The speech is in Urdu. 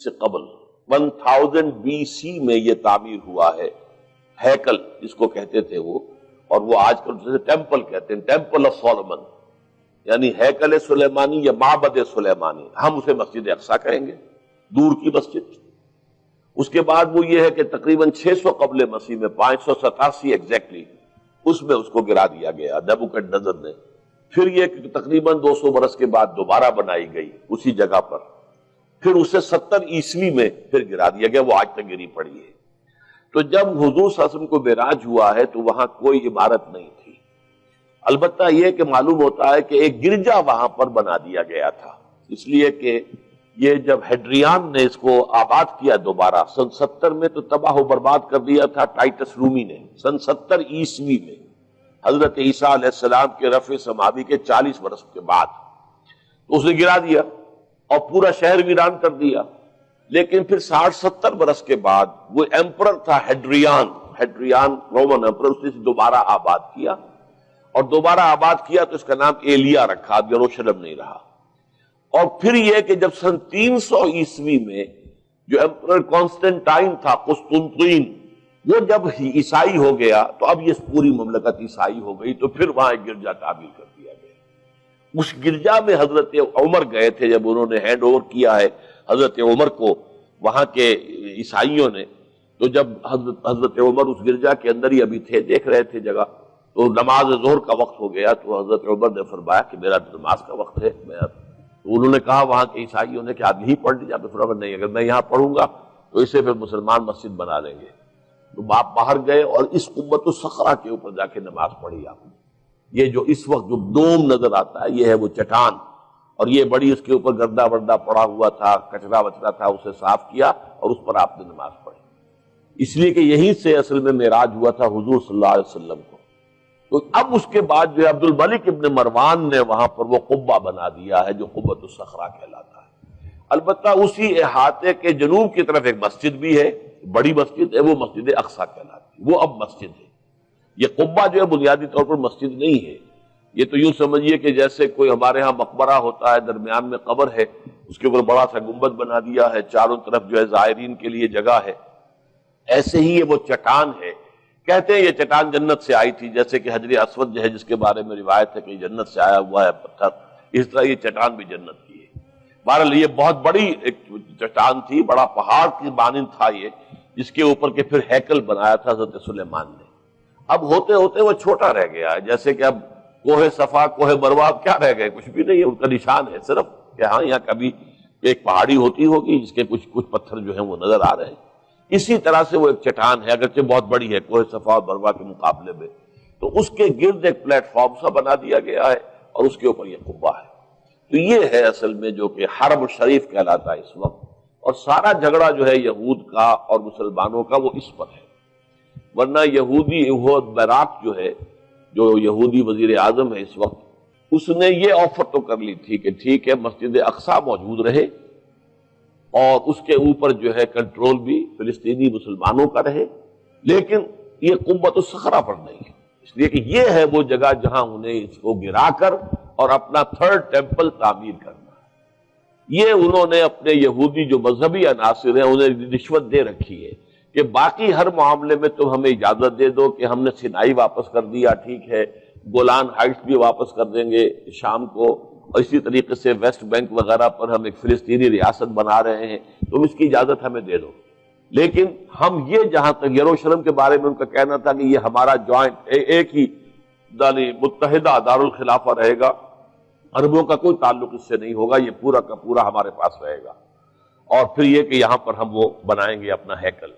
سے قبل 1000 BC میں یہ تعمیر ہوا ہے ہیکل جس کو کہتے تھے وہ، اور وہ آج کل جسے ٹیمپل کہتے ہیں، ٹیمپل آف سولومن، یعنی ہیکل سلیمانی یا معبد سلیمانی، ہم اسے مسجد اقصی کہیں گے، دور کی مسجد۔ اس کے بعد وہ یہ ہے کہ تقریباً 600 قبل مسیح میں 587 ایگزیکٹلی اس میں اس کو گرا دیا گیا نیبوکڈنیزر نے۔ پھر یہ کہ تقریباً 200 برس کے بعد دوبارہ بنائی گئی اسی جگہ پر، پھر اسے 70 عیسوی میں پھر گرا دیا گیا، وہ آج تک گری پڑی ہے۔ تو جب حضور صلی اللہ علیہ وسلم کو معراج ہوا ہے تو وہاں کوئی عمارت نہیں تھی، البتہ یہ کہ معلوم ہوتا ہے کہ ایک گرجا وہاں پر بنا دیا گیا تھا، اس لیے کہ یہ جب ہیڈریان نے اس کو آباد کیا دوبارہ سن 70 میں تو تباہ و برباد کر دیا تھا ٹائٹس رومی نے سن 70 عیسوی میں، حضرت عیسیٰ علیہ السلام کے رفع سماوی کے 40 برس کے بعد تو اس نے گرا دیا اور پورا شہر ویران کر دیا۔ لیکن پھر 60-70 برس کے بعد وہ ایمپرر تھا ہیڈریان رومن ایمپرر، اس نے دوبارہ آباد کیا، اور دوبارہ آباد کیا تو اس کا نام ایلیا رکھا، اب یروشلم نہیں رہا۔ اور پھر یہ کہ جب سن 300 عیسوی میں جو ایمپرر کانسٹنٹائن تھا قسطنطین، وہ جب عیسائی ہو گیا تو اب یہ پوری مملکت عیسائی ہو گئی، تو پھر وہاں ایک گرجا تعمیر کر دیا گیا۔ اس گرجا میں حضرت عمر گئے تھے، جب انہوں نے ہینڈ اوور کیا ہے حضرت عمر کو وہاں کے عیسائیوں نے، تو جب حضرت عمر اس گرجا کے اندر ہی ابھی تھے، دیکھ رہے تھے جگہ، تو نماز ظہر کا وقت ہو گیا، تو حضرت عمر نے فرمایا کہ میرا نماز کا وقت ہے، تو انہوں نے کہا وہاں کے عیسائیوں نے کہ آپ یہی پڑھ لیجیے، آپ نے فرمایا نہیں، اگر میں یہاں پڑھوں گا تو اسے پھر مسلمان مسجد بنا لیں گے۔ تو باپ باہر گئے اور اس قبۃ الصخرہ کے اوپر جا کے نماز پڑھی آپ نے۔ یہ جو اس وقت جو دوم نظر آتا ہے یہ ہے وہ چٹان، اور یہ بڑی اس کے اوپر گردہ وردہ پڑا ہوا تھا، کچرا وچرا تھا، اسے صاف کیا اور اس پر آپ نے نماز پڑھی، اس لیے کہ یہیں سے اصل میں معراج ہوا تھا حضور صلی اللہ علیہ وسلم کو۔ تو اب اس کے بعد جو عبد الملک ابن مروان نے وہاں پر وہ قبہ بنا دیا ہے جو قبۃ الصخرہ کہلاتا ہے۔ البتہ اسی احاطے کے جنوب کی طرف ایک مسجد بھی ہے، بڑی مسجد ہے، وہ مسجد اقصی کہلاتی ہے، وہ اب مسجد ہے۔ یہ قبہ جو ہے بنیادی طور پر مسجد نہیں ہے، یہ تو یوں سمجھیے کہ جیسے کوئی ہمارے ہاں مقبرہ ہوتا ہے، درمیان میں قبر ہے، اس کے اوپر بڑا سا گنبد بنا دیا ہے، چاروں طرف جو ہے زائرین کے لیے جگہ ہے، ایسے ہی یہ وہ چٹان ہے۔ کہتے ہیں یہ چٹان جنت سے آئی تھی، جیسے کہ حجر اسود جو ہے جس کے بارے میں روایت ہے کہ جنت سے آیا ہوا ہے پتھر، اس طرح یہ چٹان بھی جنت کی ہے۔ بہرحال یہ بہت بڑی ایک چٹان تھی، بڑا پہاڑ کی مانند تھا یہ، جس کے اوپر کے پھر ہیکل بنایا تھا حضرت سلیمان نے۔ اب ہوتے ہوتے وہ چھوٹا رہ گیا ہے، جیسے کہ اب کوہ صفا کوہ مروہ اب کیا رہ گئے، کچھ بھی نہیں ہے، ان کا نشان ہے صرف کہ ہاں یہاں کبھی ایک پہاڑی ہوتی ہوگی جس کے کچھ پتھر جو ہیں وہ نظر آ رہے ہیں۔ اسی طرح سے وہ ایک چٹان ہے، اگرچہ بہت بڑی ہے کوہ صفا اور مروہ کے مقابلے میں، تو اس کے گرد ایک پلیٹ فارم سا بنا دیا گیا ہے اور اس کے اوپر یہ قبہ ہے۔ تو یہ ہے اصل میں جو کہ حرم شریف کہلاتا ہے اس وقت، اور سارا جھگڑا جو ہے یہود کا اور مسلمانوں کا وہ اس پر ہے۔ ورنہ یہودی براک جو ہے، جو یہودی وزیر اعظم ہے اس وقت، اس نے یہ آفر تو کر لی تھی کہ ٹھیک ہے مسجد اقصی موجود رہے اور اس کے اوپر جو ہے کنٹرول بھی فلسطینی مسلمانوں کا رہے، لیکن یہ قبۃ الصخرہ پر نہیں ہے، اس لیے کہ یہ ہے وہ جگہ جہاں انہیں اس کو گرا کر اور اپنا تھرڈ ٹیمپل تعمیر کرنا ہے۔ یہ انہوں نے اپنے یہودی جو مذہبی عناصر ہیں انہیں رشوت دے رکھی ہے کہ باقی ہر معاملے میں تم ہمیں اجازت دے دو کہ ہم نے سینائی واپس کر دیا، ٹھیک ہے، گولان ہائٹس بھی واپس کر دیں گے شام کو، اور اسی طریقے سے ویسٹ بینک وغیرہ پر ہم ایک فلسطینی ریاست بنا رہے ہیں، تم اس کی اجازت ہمیں دے دو، لیکن ہم یہ جہاں تک یروشلم کے بارے میں ان کا کہنا تھا کہ یہ ہمارا جوائنٹ ایک ہی متحدہ دارالخلافہ رہے گا، عربوں کا کوئی تعلق اس سے نہیں ہوگا، یہ پورا کا پورا ہمارے پاس رہے گا، اور پھر یہ کہ یہاں پر ہم وہ بنائیں گے اپنا ہیکل۔